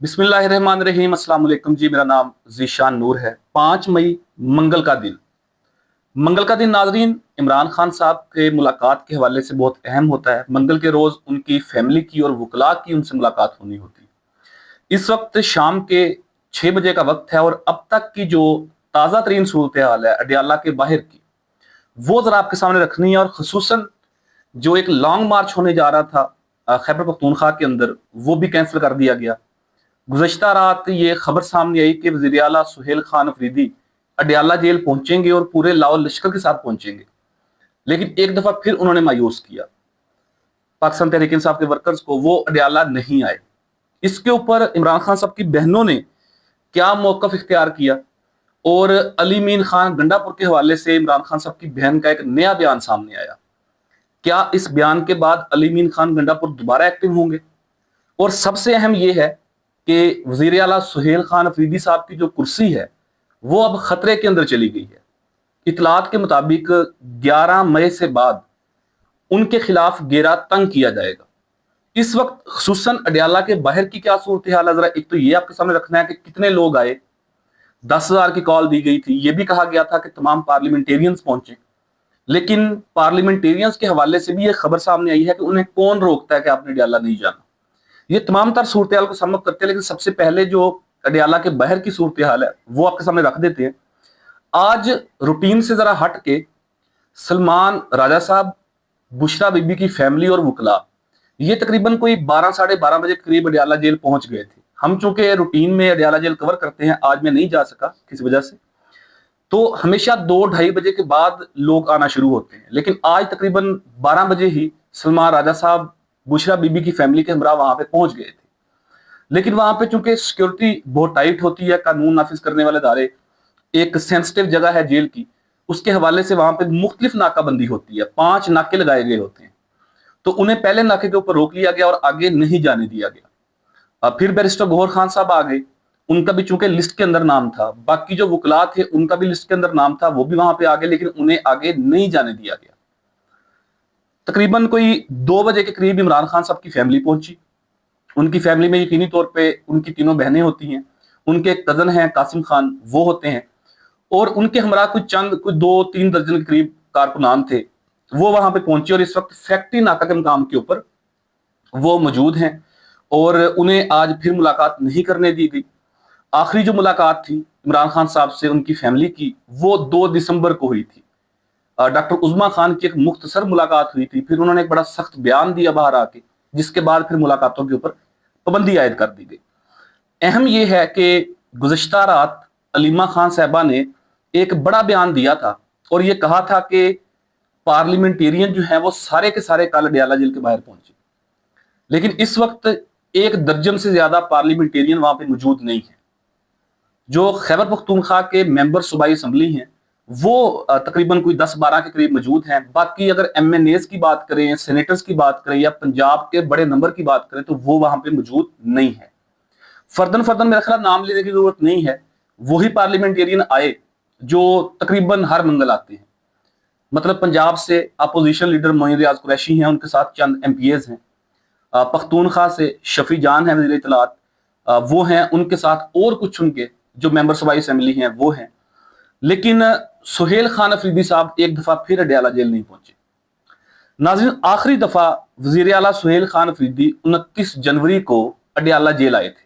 बिस्मिल्लाहिर्रहमानिर्रहीम। अस्सलाम वालेकुम जी। मेरा नाम ज़ीशान नूर है। 5 मई मंगल का दिन। मंगल का दिन नाजरीन इमरान खान साहब के मुलाकात के हवाले से बहुत अहम होता है। मंगल के रोज़ उनकी फैमिली की और वकला की उनसे मुलाकात होनी होती है। इस वक्त शाम के 6 बजे का वक्त है और अब तक की जो ताज़ा तरीन सूरत हाल है अडियाला के बाहर की, वो ज़रा आपके सामने रखनी है। और खसूसन जो एक लॉन्ग मार्च होने जा रहा था खैबर पख्तूनख्वा के अंदर, वो भी कैंसिल कर दिया गया। गुज़श्ता रात ये खबर सामने आई कि वज़ीर आला सुहेल खान अफरीदी अडियाला जेल पहुंचेंगे और पूरे लाओ लश्कर के साथ पहुंचेंगे, लेकिन एक दफा फिर उन्होंने मायूस किया पाकिस्तान तहरीक इंसाफ के वर्कर्स को, वो अडियाला नहीं आए। इसके ऊपर इमरान खान साहब की बहनों ने क्या मौकफ इख्तियार किया और अली मीन खान गंडापुर के हवाले से इमरान खान साहब की बहन का एक नया बयान सामने आया। क्या इस बयान के बाद अली मीन खान गंडापुर दोबारा एक्टिव होंगे? और सबसे अहम यह है कि वज़ीर आला सुहेल खान अफरीदी साहब की जो कुर्सी है वो अब खतरे के अंदर चली गई है। इतलात के मुताबिक 11 मई से बाद उनके खिलाफ घेरा तंग किया जाएगा। इस वक्त खुसूसन अडियाला के बाहर की क्या सूरत हाल है, जरा एक तो ये आपके सामने रखना है कि कितने लोग आए। 10,000 की कॉल दी गई थी। ये भी कहा गया था कि तमाम पार्लियामेंटेरियंस पहुंचे, लेकिन पार्लियामेंटेरियंस के हवाले से भी ये खबर सामने आई है कि उन्हें कौन रोकता है कि आपने अडियाला नहीं जाना। ये तमाम तर सूरत हाल को सम अप करते हैं, लेकिन सबसे पहले जो अडियाला के बाहर की सूरत हाल है वो आपके सामने रख देते हैं। आज रूटीन से जरा हट के सलमान राजा साहब, बुशरा बीबी की फैमिली और वकला ये तकरीबन कोई 12 साढ़े 12 बजे करीब अडियाला जेल पहुंच गए थे। हम चूंकि रूटीन में अडियाला जेल कवर करते हैं, आज मैं नहीं जा सका किसी वजह से, तो हमेशा 2-2:30 बजे के बाद लोग आना शुरू होते हैं, लेकिन आज तकरीबन 12 बजे ही सलमान राजा साहब बुशरा बीबी की फैमिली के हमरा वहां पे पहुंच गए थे। लेकिन वहां पे चूंकि सिक्योरिटी बहुत टाइट होती है, कानून नाफिज करने वाले इदारे, एक सेंसिटिव जगह है जेल की, उसके हवाले से वहां पे मुख्तलिफ नाकाबंदी होती है। 5 नाके लगाए गए होते हैं, तो उन्हें पहले नाके के ऊपर रोक लिया गया और आगे नहीं जाने दिया गया। अब फिर बैरिस्टर गौहर खान साहब आ गए, उनका भी चूंकि लिस्ट के अंदर नाम था, बाकी जो वकला थे उनका भी लिस्ट के अंदर नाम था, वो भी वहां पे आ गए, लेकिन उन्हें आगे नहीं जाने दिया गया। तकरीबन कोई 2 बजे के करीब इमरान खान साहब की फैमिली पहुंची। उनकी फैमिली में यकीनी तौर पे उनकी तीनों बहनें होती हैं, उनके एक कजन हैं कासिम खान, वो होते हैं, और उनके हमरा कुछ 2-3 दर्जन के करीब कारकुनान थे, वो वहां पे पहुंचे और इस वक्त फैक्ट्री नाका के मकाम के ऊपर वो मौजूद हैं और उन्हें आज फिर मुलाकात नहीं करने दी गई। आखिरी जो मुलाकात थी इमरान खान साहब से उनकी फैमिली की, वो 2 दिसंबर को हुई थी। डॉक्टर उज़मा खान की एक मुख्तसर मुलाकात हुई थी, फिर उन्होंने एक बड़ा सख्त बयान दिया बाहर आके, जिसके बाद फिर मुलाकातों के ऊपर पाबंदी आयद कर दी गई। अहम यह है कि गुज़श्ता रात अलीमा खान साहबा ने एक बड़ा बयान दिया था और ये कहा था कि पार्लियामेंटेरियन जो है वो सारे के सारे कल अडियाला जेल के बाहर पहुंचे, लेकिन इस वक्त 1 दर्जन से ज्यादा पार्लियामेंटेरियन वहां पे मौजूद नहीं है। जो खैबर पख्तूनख्वा के मेंबर सूबाई असम्बली हैं वो तकरीबन कोई 10-12 के करीब मौजूद हैं। बाकी अगर MNAs की बात करें, सेनेटर्स की बात करें या पंजाब के बड़े नंबर की बात करें, तो वो वहां पे मौजूद नहीं है। फर्दन फर्दन मेरा ख्याल नाम लेने की जरूरत नहीं है, वही पार्लियामेंटेरियन आए जो तकरीबन हर मंगल आते हैं। मतलब पंजाब से अपोजिशन लीडर मोइन रियाज कुरैशी हैं, उनके साथ चंद MPAs हैं। पख्तूनख्वा से शफी जान है वज़ीर इत्तलात, वो हैं, उनके साथ और कुछ उनके जो मेंबर सूबाई असेंबली हैं वो हैं। लेकिन सुहेल खान अफरीदी साहब एक दफा फिर अडियाला जेल नहीं पहुंचे। नाज़रीन, आखिरी दफा वज़ीर आला सुहेल खान अफरीदी 29 जनवरी को अडियाला जेल आए थे।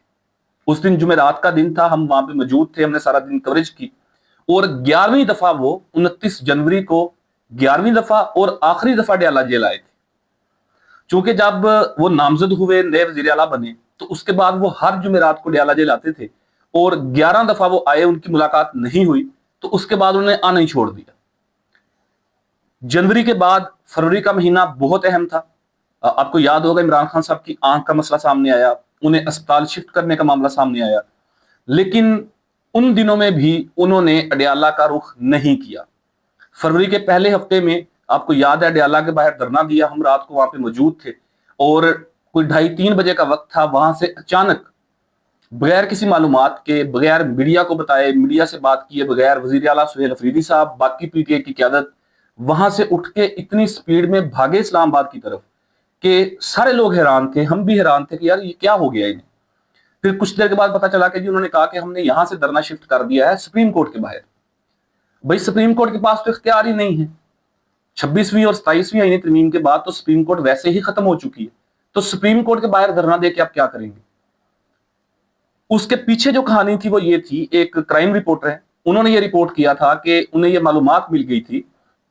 उस दिन जुमेरात का दिन था, हम वहां पे मौजूद थे, हमने सारा दिन कवरेज की, और 11वीं दफा वो 29 जनवरी को 11वीं दफा और आखिरी दफा अडियाला जेल आए थे। चूंकि जब वो नामजद हुए, नए वज़ीर आला बने, तो उसके बाद वो हर जुमेरात को अडियाला जेल आते थे और 11 दफा वो आए, उनकी मुलाकात नहीं हुई, तो उसके बाद उन्होंने आना ही छोड़ दिया। जनवरी के बाद फरवरी का महीना बहुत अहम था। आपको याद होगा इमरान खान साहब की आंख का मसला सामने आया, उन्हें अस्पताल शिफ्ट करने का मामला सामने आया, लेकिन उन दिनों में भी उन्होंने अडियाला का रुख नहीं किया। फरवरी के पहले हफ्ते में आपको याद है अडियाला के बाहर धरना दिया, हम रात को वहां पे मौजूद थे और कोई 2:30-3 बजे का वक्त था, वहां से अचानक बगैर किसी मालूमात के, बगैर मीडिया को बताए, मीडिया से बात किए बगैर, वज़ीर आला सुहेल अफरीदी साहब, बाकी PTI की क़यादत वहां से उठ के इतनी स्पीड में भागे इस्लामाबाद की तरफ कि सारे लोग हैरान थे, हम भी हैरान थे कि यार ये क्या हो गया इन्हें। फिर कुछ देर के बाद पता चला कि जी उन्होंने कहा कि हमने यहां से धरना शिफ्ट कर दिया है सुप्रीम कोर्ट के बाहर। भाई सुप्रीम कोर्ट के पास तो इख्तियार ही नहीं है। 26वीं और 27वीं आईनी तरमीम के बाद तो सुप्रीम कोर्ट वैसे ही खत्म हो चुकी है, तो सुप्रीम कोर्ट के बाहर धरना दे के आप क्या करेंगे? उसके पीछे जो कहानी थी वो ये थी, एक क्राइम रिपोर्टर है, उन्होंने ये रिपोर्ट किया था कि उन्हें ये मालूमात मिल गई थी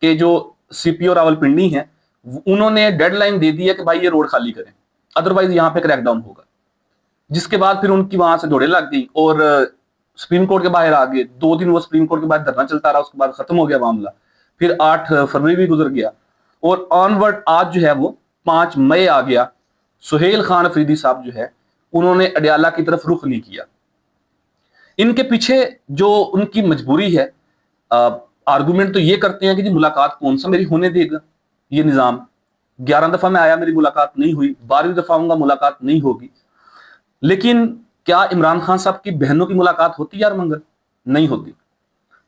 कि जो सीपीओ रावलपिंडी हैं उन्होंने डेडलाइन दे दी है कि भाई ये रोड खाली करें, अदरवाइज यहाँ पे क्रैकडाउन होगा। जिसके बाद फिर उनकी वहां से दौड़े लग गई और सुप्रीम कोर्ट के बाहर आ गए। 2 दिन वो सुप्रीम कोर्ट के बाद धरना चलता रहा, उसके बाद खत्म हो गया मामला। फिर 8 फरवरी भी गुजर गया और ऑनवर्ड आज जो है वो 5 मई आ गया। सुहेल खान अफरीदी साहब जो है उन्होंने अडयाला की तरफ रुख नहीं किया। इनके पीछे जो उनकी मजबूरी है, आर्गुमेंट तो ये करते हैं कि जी मुलाकात कौन सा मेरी होने देगा ये निजाम। 11 दफा मैं आया, मेरी मुलाकात नहीं हुई, 12वीं दफा आऊंगा, मुलाकात नहीं होगी। लेकिन क्या इमरान खान साहब की बहनों की मुलाकात होती यार मंगल? नहीं होती।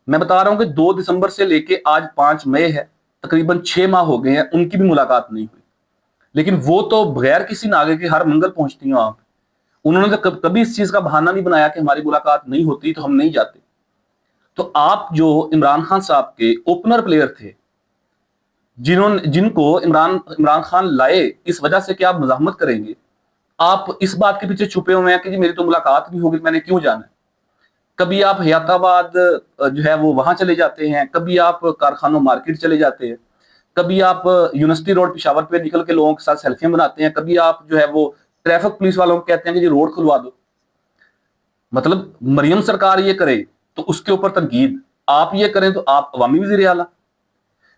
मैं बता रहा हूं कि 2 दिसंबर से लेके आज 5 मई है, तकरीबन 6 माह हो गए हैं, उनकी भी मुलाकात नहीं हुई। लेकिन वो तो बगैर किसी नागे के हर मंगल पहुंचती हैं वहां पे। उन्होंने तो कभी इस चीज का बहाना नहीं बनाया कि हमारी मुलाकात नहीं होती तो हम नहीं जाते। तो आप जो इमरान खान साहब के ओपनर प्लेयर थे, जिनको इमरान खान लाए, इस वजह से क्या आप मजामत करेंगे? आप इस बात के पीछे छुपे हुए हैं कि जी मेरी तो मुलाकात नहीं होगी, मैंने क्यों जाना है। कभी आप हयाताबाद जो है वो वहां चले जाते हैं, कभी आप कारखानों मार्केट चले जाते हैं, कभी आप यूनिवर्सिटी रोड पेशावर पे निकल के लोगों के साथ सेल्फियां बनाते हैं, कभी आप जो है वो ट्रैफिक पुलिस वालों को कहते हैं कि जी रोड खुलवा दो। मतलब मरियम सरकार ये करे तो उसके ऊपर तनकीद, आप ये करें तो आप अवामी वज़ीर आला।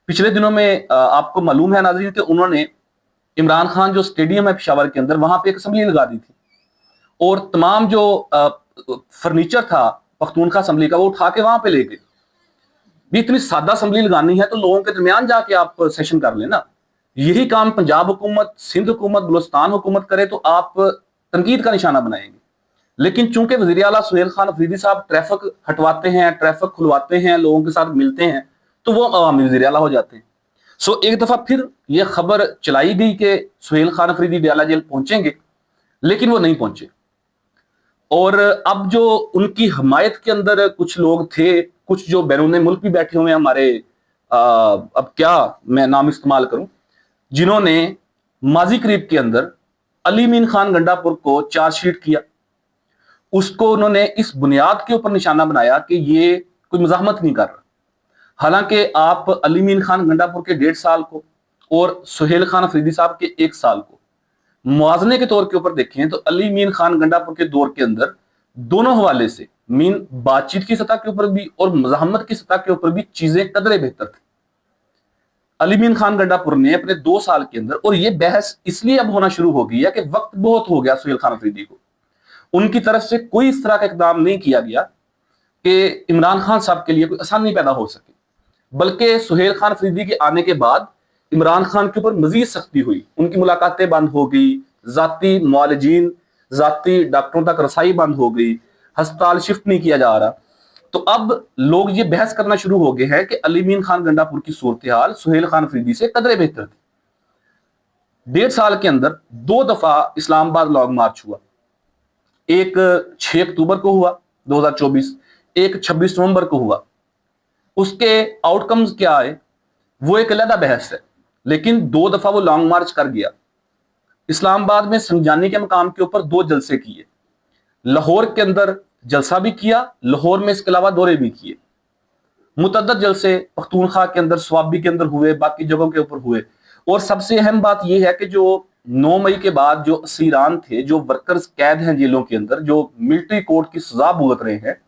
पिछले दिनों में आपको मालूम है नाज़रीन कि उन्होंने इमरान खान जो स्टेडियम है पेशावर के अंदर, वहां पे एक असेंबली लगा दी थी और तमाम जो फर्नीचर था पख्तूनख्वा असेंबली का वो उठा के वहां पे ले गए। भी इतनी सादा असेंबली लगानी है तो लोगों के दरमियान जाके आप सेशन कर लेना। यही काम पंजाब हुकूमत, सिंध हुकूमत, बलूचिस्तान हुकूमत करे तो आप तनकीद का निशाना बनाएंगे। लेकिन चूंकि वज़ीर आला सुहेल खान अफरीदी साहब ट्रैफिक हटवाते हैं, ट्रैफिक खुलवाते हैं, लोगों के साथ मिलते हैं, तो वो अवामी वज़ीर आला हो जाते हैं। सो एक दफा फिर यह खबर चलाई गई कि सुहेल खान अफरीदी अडयाला जेल पहुंचेंगे, लेकिन वो नहीं पहुंचे। और अब जो उनकी हमायत के अंदर कुछ लोग थे, कुछ जो बैरून मुल्क भी बैठे हुए हैं हमारे, अब क्या मैं नाम इस्तेमाल करूं, जिन्होंने माजी करीब के अंदर अली मीन खान गंडापुर को चार्जशीट किया, उसको उन्होंने इस बुनियाद के ऊपर निशाना बनाया कि ये कोई मजाहमत नहीं कर रहा। हालांकि आप अली मीन खान गंडापुर के 1.5 साल को और सुहेल खान अफरीदी साहब के 1 साल को मुआवजे के तौर के ऊपर देखें तो अली मीन खान गंडापुर के दौर के अंदर दोनों हवाले से, मीन बातचीत की सतह के ऊपर भी और मजाहमत की सतह के ऊपर भी चीजें कदरे बेहतर थी। अली मीन खान गंडापुर ने अपने 2 साल के अंदर, और ये बहस इसलिए अब होना शुरू हो गई है कि वक्त बहुत हो गया सुहेल खान अफरीदी को, उनकी तरफ से कोई इस तरह का इकदाम नहीं किया गया कि इमरान खान साहब के लिए कोई आसानी पैदा हो सके, बल्कि सुहेल खान अफरीदी के आने के बाद इमरान खान के ऊपर मजीद सख्ती हुई, उनकी मुलाकातें बंद हो गई, जाती मुआलजीन, जाती डॉक्टरों तक रसाई बंद हो गई, अस्पताल शिफ्ट नहीं किया जा रहा। तो अब लोग ये बहस करना शुरू हो गए हैं कि अली मीन खान गंडापुर की सूरत हाल सुहेल खान अफरीदी से कदरे बेहतर थी। 1.5 साल के अंदर 2 दफा इस्लामाबाद लॉन्ग मार्च हुआ, एक 6 अक्टूबर को हुआ 2024, एक 26 नवंबर को हुआ। उसके आउटकम्स क्या आए वो एक अलग बहस है, लेकिन 2 दफा वो लॉन्ग मार्च कर गया। इस्लामाबाद में संजानी के मकाम के ऊपर 2 जलसे किए, लाहौर के अंदर जलसा भी किया, लाहौर में इसके अलावा दौरे भी किए। मुतअद्दिद जलसे पख्तूनख्वा के अंदर, स्वाबी के अंदर हुए, बाकी जगहों के ऊपर हुए। और सबसे अहम बात यह है कि जो 9 मई के बाद जो असीरान थे, जो वर्कर्स कैद हैं जेलों के अंदर, जो मिलिट्री कोर्ट की सजा भुगत रहे हैं,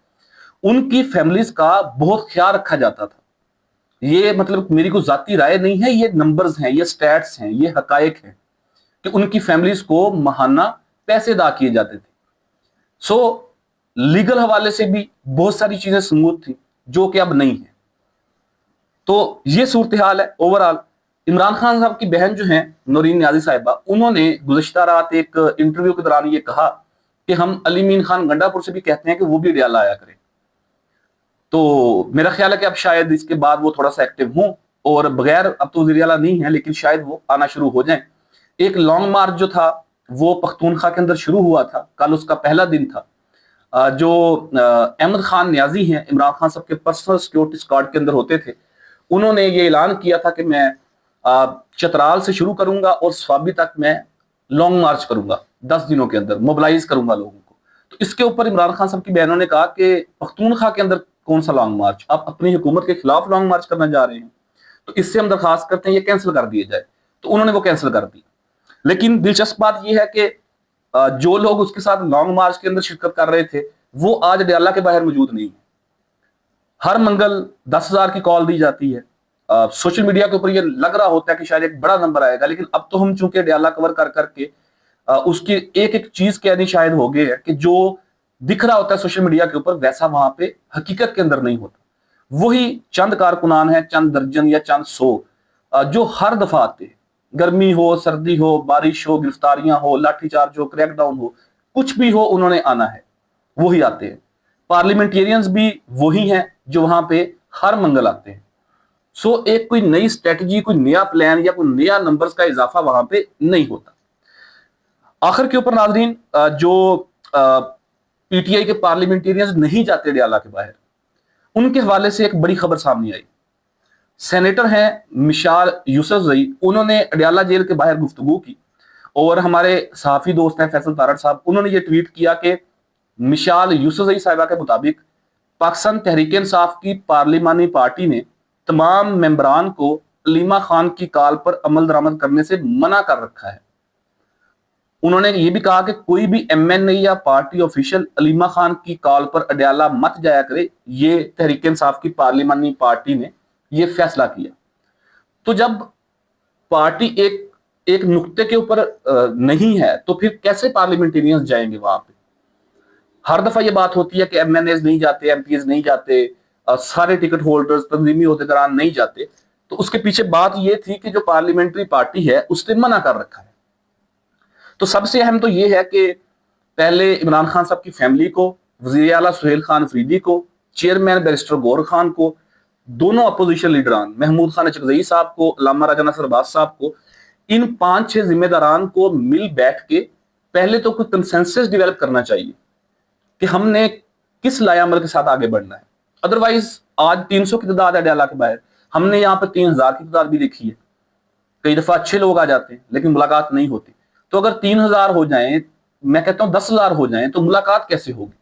उनकी फैमिलीज का बहुत ख्याल रखा जाता था। ये मतलब मेरी कोई जाती राय नहीं है, ये नंबर्स हैं, ये स्टैट्स हैं, ये हकायक हैं कि उनकी फैमिलीज को माहाना पैसे अदा किए जाते थे। सो लीगल हवाले से भी बहुत सारी चीजें स्मूथ थी जो कि अब नहीं है। तो ये सूरत हाल है ओवरऑल। इमरान खान साहब की बहन जो हैं नौरीन नियाजी साहिबा, उन्होंने गुज़श्ता रात एक इंटरव्यू के दौरान ये कहा कि हम अली मीन खान गंडापुर से भी कहते हैं कि वो भी अडयाला आया करें। तो मेरा ख्याल है कि अब शायद इसके बाद वो थोड़ा सा एक्टिव हों, और बगैर, अब तो वज़ीर आला नहीं है लेकिन शायद वो आना शुरू हो जाएं। एक लॉन्ग मार्च जो था وہ پختونخوا کے اندر شروع ہوا تھا. کل اس کا پہلا دن تھا. جو احمد خان نیازی ہیں، عمران خان صاحب کے پرسنل سیکورٹی اسکواڈ کے اندر ہوتے تھے، انہوں نے یہ اعلان کیا تھا کہ میں چترال سے شروع کروں گا اور سوابی تک میں لانگ مارچ کروں گا، 10 دنوں کے اندر موبلائز کروں گا لوگوں کو. تو اس کے اوپر عمران خان صاحب کی بہنوں نے کہا کہ پختونخوا کے اندر کون سا لانگ مارچ، آپ اپنی حکومت کے خلاف لانگ مارچ کرنا جا رہے ہیں، تو اس سے ہم درخواست کرتے ہیں یہ کینسل کر دیا جائے. تو انہوں نے وہ کینسل کر دی. لیکن دلچسپ بات یہ ہے کہ جو لوگ اس کے ساتھ لانگ مارچ کے اندر شرکت کر رہے تھے وہ آج ڈیالہ کے باہر موجود نہیں ہیں. ہر منگل 10,000 کی کال دی جاتی ہے. سوشل میڈیا کے اوپر یہ لگ رہا ہوتا ہے کہ شاید ایک بڑا نمبر آئے گا، لیکن اب تو ہم چونکہ ڈیالہ کور کر کر کے اس کی ایک ایک چیز کے یعنی شاید ہو گئے ہے کہ جو دکھ رہا ہوتا ہے سوشل میڈیا کے اوپر ویسا وہاں پہ حقیقت کے اندر نہیں ہوتا. وہی چند کارکنان ہیں، چند درجن یا چند سو، جو ہر دفعہ آتے ہیں، گرمی ہو، سردی ہو، بارش ہو، گرفتاریاں ہو، لاٹھی چارج ہو، کریک ڈاؤن ہو، کچھ بھی ہو، انہوں نے آنا ہے، وہی آتے ہیں. پارلیمنٹیرینز بھی وہی ہیں جو وہاں پہ ہر منگل آتے ہیں. سو ایک کوئی نئی اسٹریٹجی، کوئی نیا پلان یا کوئی نیا نمبرز کا اضافہ وہاں پہ نہیں ہوتا. آخر کے اوپر ناظرین، جو پی ٹی آئی کے پارلیمنٹیرینز نہیں جاتے ڈیالہ کے باہر، ان کے حوالے سے ایک بڑی خبر سامنے آئی. سینیٹر ہیں مشال یوسف زئی، انہوں نے ڈیالہ جیل کے باہر گفتگو کی، اور ہمارے صحافی دوست ہیں فیصل تارڑ صاحب، انہوں نے یہ ٹویٹ کیا کہ مشال یوسف زئی صاحبہ کے مطابق پاکستان تحریک انصاف کی پارلیمانی پارٹی نے تمام ممبران کو علیمہ خان کی کال پر عمل درآمد کرنے سے منع کر رکھا ہے. انہوں نے یہ بھی کہا کہ کوئی بھی ایم این اے یا پارٹی آفیشل علیمہ خان کی کال پر اڈیالہ مت جایا کرے. یہ تحریک انصاف کی پارلیمانی پارٹی نے یہ فیصلہ کیا. تو جب پارٹی ایک نقطے کے اوپر نہیں ہے تو پھر کیسے پارلیمنٹیرینز جائیں گے وہاں پہ؟ ہر دفعہ یہ بات ہوتی ہے کہ ایم این ایز نہیں جاتے، ایم پی ایز نہیں جاتے، سارے ٹکٹ ہولڈرز، تنظیمی عہدیداران نہیں جاتے. تو اس کے پیچھے بات یہ تھی کہ جو پارلیمنٹری پارٹی ہے اس نے منع کر رکھا ہے. تو سب سے اہم تو یہ ہے کہ پہلے عمران خان صاحب کی فیملی کو، وزیر اعلیٰ سہیل خان افریدی کو، چیئرمین بیرسٹر گور خان کو، دونوں اپوزیشن لیڈران محمود خان اچکزئی صاحب کو، علامہ راجہ ناصر عباس صاحب کو، ان 5-6 ذمہ داران کو مل بیٹھ کے پہلے تو کوئی کنسنسس ڈیولپ کرنا چاہیے کہ ہم نے کس لائے عمل کے ساتھ آگے بڑھنا ہے. ادروائز آج 300 کی تعداد ہے ڈیالہ کے باہر، ہم نے یہاں پہ 3,000 کی تعداد بھی دیکھی ہے. کئی دفعہ اچھے لوگ آ جاتے ہیں لیکن ملاقات نہیں ہوتی. تو اگر 3,000 ہو جائیں، میں کہتا ہوں 10,000 ہو جائیں، تو ملاقات کیسے ہوگی؟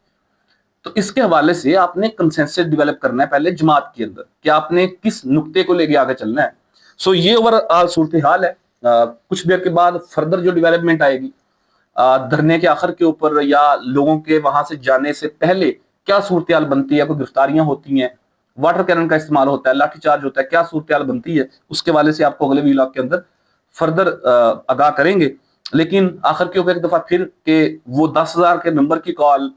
تو اس کے حوالے سے آپ نے کنسنسس ڈیولپ کرنا ہے پہلے جماعت کے اندر کہ آپ نے کس نقطے کو لے کے آگے چلنا ہے. سو یہ اوور صورتحال ہے. کچھ دیر کے بعد فردر جو ڈیولپمنٹ آئے گی دھرنے کے آخر کے اوپر یا لوگوں کے وہاں سے جانے سے پہلے کیا صورتحال بنتی ہے، کوئی گرفتاریاں ہوتی ہیں، واٹر کینن کا استعمال ہوتا ہے، لاٹھی چارج ہوتا ہے، کیا صورتحال بنتی ہے، اس کے حوالے سے آپ کو اگلے ویلاگ کے اندر فردر آگاہ کریں گے. لیکن آخر کے اوپر ایک دفعہ پھر کہ وہ 10,000 کے نمبر کی کال،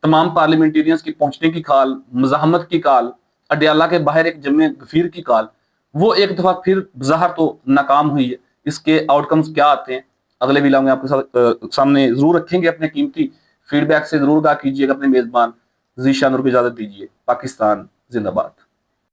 تمام پارلیمنٹیرینز کی پہنچنے کی کال، مزاحمت کی کال، اڈیالہ کے باہر ایک جمع غفیر کی کال، وہ ایک دفعہ پھر بظاہر تو ناکام ہوئی ہے. اس کے آؤٹ کمز کیا آتے ہیں اگلے ویلاگ میں آپ کے سامنے ضرور رکھیں گے. اپنے قیمتی فیڈ بیک سے ضرور آگاہ کیجیے گا. اپنے میزبان ذیشان نور کو اجازت دیجیے. پاکستان زندہ باد.